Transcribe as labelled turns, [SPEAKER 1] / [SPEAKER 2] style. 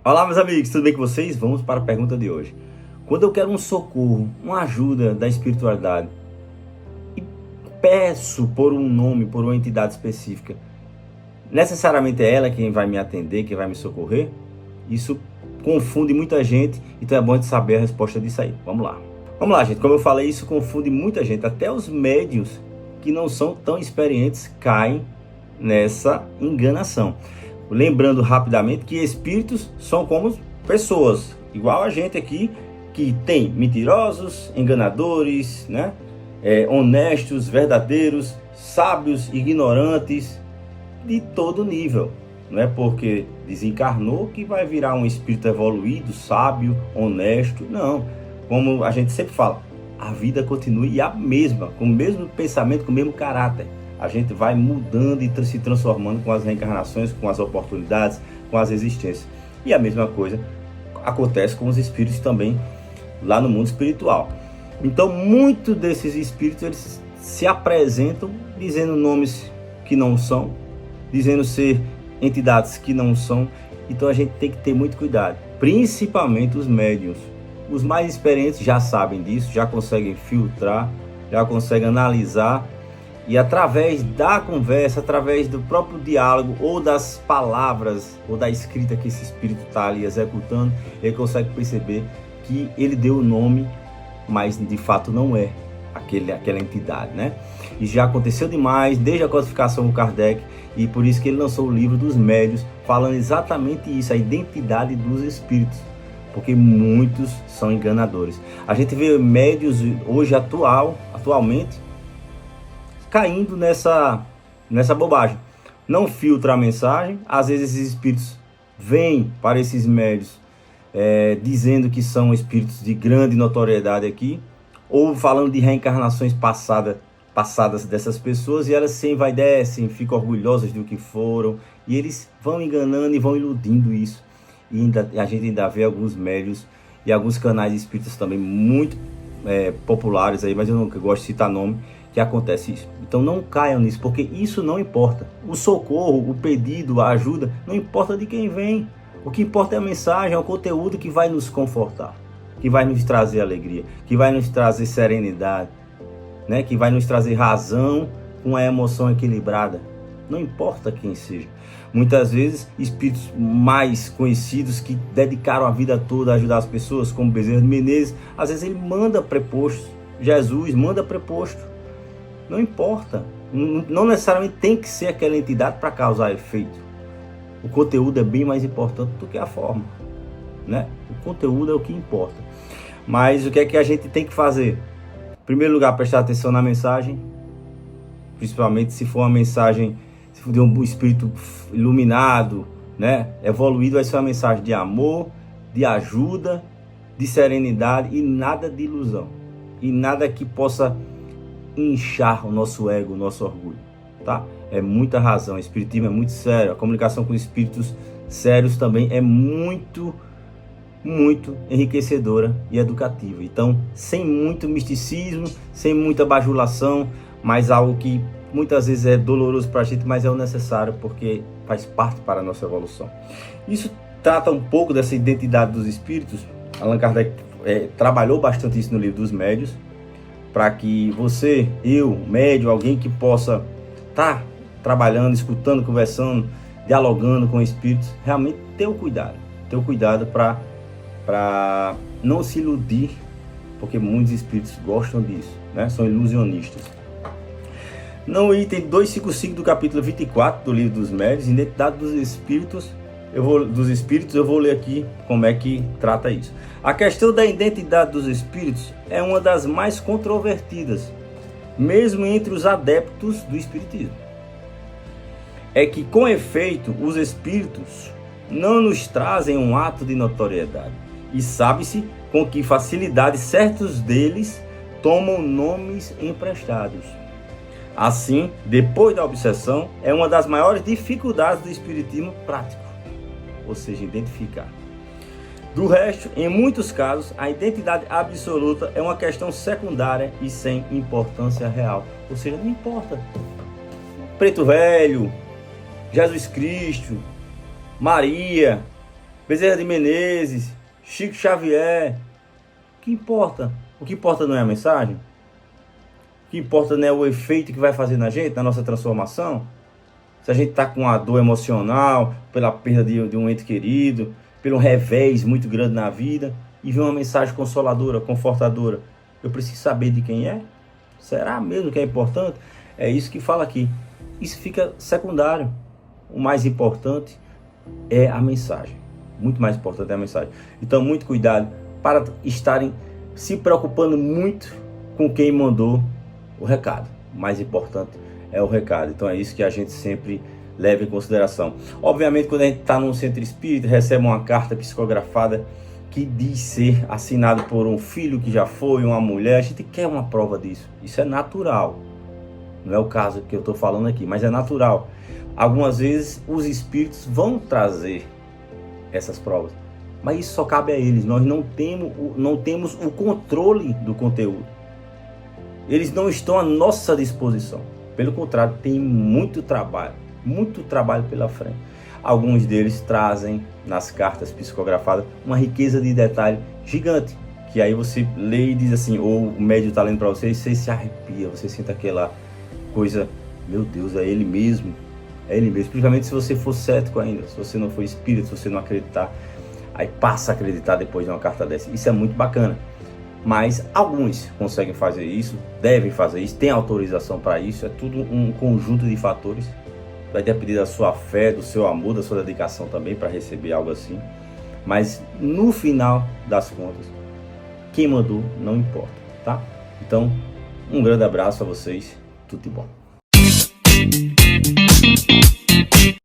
[SPEAKER 1] Olá, meus amigos, tudo bem com vocês? Vamos para a pergunta de hoje. Quando eu quero um socorro, uma ajuda da espiritualidade e peço por um nome, por uma entidade específica, necessariamente é ela quem vai me atender, quem vai me socorrer? Isso confunde muita gente, então é bom de saber a resposta disso aí. Vamos lá. Vamos lá, gente. Como eu falei, isso confunde muita gente. Até os médiuns que não são tão experientes caem nessa enganação. Lembrando rapidamente que espíritos são como pessoas, igual a gente aqui, que tem mentirosos, enganadores, né? Honestos, verdadeiros, sábios, ignorantes, de todo nível. Não é porque desencarnou que vai virar um espírito evoluído, sábio, honesto. Não. Como a gente sempre fala, a vida continua a mesma, com o mesmo pensamento, com o mesmo caráter. A gente vai mudando e se transformando com as reencarnações, com as oportunidades, com as existências. E a mesma coisa acontece com os espíritos também lá no mundo espiritual. Então, muitos desses espíritos eles se apresentam dizendo nomes que não são, dizendo ser entidades que não são. Então, a gente tem que ter muito cuidado, principalmente os médiuns. Os mais experientes já sabem disso, já conseguem filtrar, já conseguem analisar. E através da conversa, através do próprio diálogo, ou das palavras, ou da escrita que esse espírito está ali executando, ele consegue perceber que ele deu o nome, mas de fato não é aquela entidade, né? E já aconteceu demais, desde a codificação do Kardec, e por isso que ele lançou o livro dos médiuns, falando exatamente isso, a identidade dos espíritos, porque muitos são enganadores. A gente vê médiuns hoje atualmente, caindo nessa bobagem. Não filtra a mensagem. Às vezes esses espíritos vêm para esses médios dizendo que são espíritos de grande notoriedade aqui, ou falando de reencarnações passadas dessas pessoas, e elas se envaidecem, ficam orgulhosas do que foram, e eles vão enganando e vão iludindo isso. E a gente ainda vê alguns médios e alguns canais espíritas também muito populares aí, mas eu não gosto de citar nome, que acontece isso. Então não caiam nisso, porque isso não importa. O socorro, o pedido, a ajuda, não importa de quem vem. O que importa é a mensagem, é o conteúdo que vai nos confortar, que vai nos trazer alegria, que vai nos trazer serenidade, né? Que vai nos trazer razão com a emoção equilibrada. Não importa quem seja. Muitas vezes, espíritos mais conhecidos que dedicaram a vida toda a ajudar as pessoas, como Bezerra de Menezes, às vezes ele manda prepostos. Jesus manda preposto. Não importa, não necessariamente tem que ser aquela entidade para causar efeito. O conteúdo é bem mais importante do que a forma, né? O conteúdo é o que importa. Mas o que é que a gente tem que fazer? Em primeiro lugar, prestar atenção na mensagem, principalmente se for uma mensagem, se for de um espírito iluminado, né? Evoluído, vai ser uma mensagem de amor, de ajuda, de serenidade e nada de ilusão. E nada que possa inchar o nosso ego, o nosso orgulho, tá? É muita razão, o espiritismo é muito sério, a comunicação com espíritos sérios também é muito enriquecedora e educativa. Então, sem muito misticismo, sem muita bajulação, mas algo que muitas vezes é doloroso para a gente, mas é o necessário porque faz parte para a nossa evolução. Isso trata um pouco dessa identidade dos espíritos. Allan Kardec trabalhou bastante isso no livro dos médiuns, para que você, eu, médium, alguém que possa estar trabalhando, escutando, conversando, dialogando com espíritos, realmente ter o cuidado para não se iludir, porque muitos espíritos gostam disso, né? São ilusionistas. No item 255 do capítulo 24 do livro dos médiuns, identidade dos espíritos, eu vou ler aqui como é que trata isso. A questão da identidade dos espíritos é uma das mais controvertidas, mesmo entre os adeptos do espiritismo. É que, com efeito, os espíritos não nos trazem um ato de notoriedade, e sabe-se com que facilidade certos deles tomam nomes emprestados. Assim, depois da obsessão, é uma das maiores dificuldades do espiritismo prático, ou seja, identificar. Do resto, em muitos casos, a identidade absoluta é uma questão secundária e sem importância real. Ou seja, não importa. Preto Velho, Jesus Cristo, Maria, Bezerra de Menezes, Chico Xavier. O que importa? O que importa não é a mensagem? O que importa não é o efeito que vai fazer na gente, na nossa transformação? Se a gente está com uma dor emocional, pela perda de um ente querido, pelo revés muito grande na vida, e vê uma mensagem consoladora, confortadora, eu preciso saber de quem é? Será mesmo que é importante? É isso que fala aqui. Isso fica secundário. O mais importante é a mensagem. Muito mais importante é a mensagem. Então, muito cuidado para estarem se preocupando muito com quem mandou o recado. O mais importante é o recado. Então, é isso que a gente sempre leva em consideração. Obviamente, quando a gente está num centro espírita, recebe uma carta psicografada que diz ser assinado por um filho que já foi, uma mulher, a gente quer uma prova disso. Isso é natural. Não é o caso que eu estou falando aqui, mas é natural. Algumas vezes os espíritos vão trazer essas provas, mas isso só cabe a eles. Nós não temos o controle do conteúdo. Eles não estão à nossa disposição. Pelo contrário, tem muito trabalho pela frente. Alguns deles trazem nas cartas psicografadas uma riqueza de detalhe gigante, que aí você lê e diz assim, ou o médium está lendo para você e você se arrepia, você sente aquela coisa, meu Deus, é ele mesmo, principalmente se você for cético ainda, se você não for espírita, se você não acreditar, aí passa a acreditar depois de uma carta dessa. Isso é muito bacana, mas alguns conseguem fazer isso, devem fazer isso, tem autorização para isso, é tudo um conjunto de fatores. Vai depender da sua fé, do seu amor, da sua dedicação também para receber algo assim. Mas no final das contas, quem mandou não importa, tá? Então, um grande abraço a vocês, tudo de bom.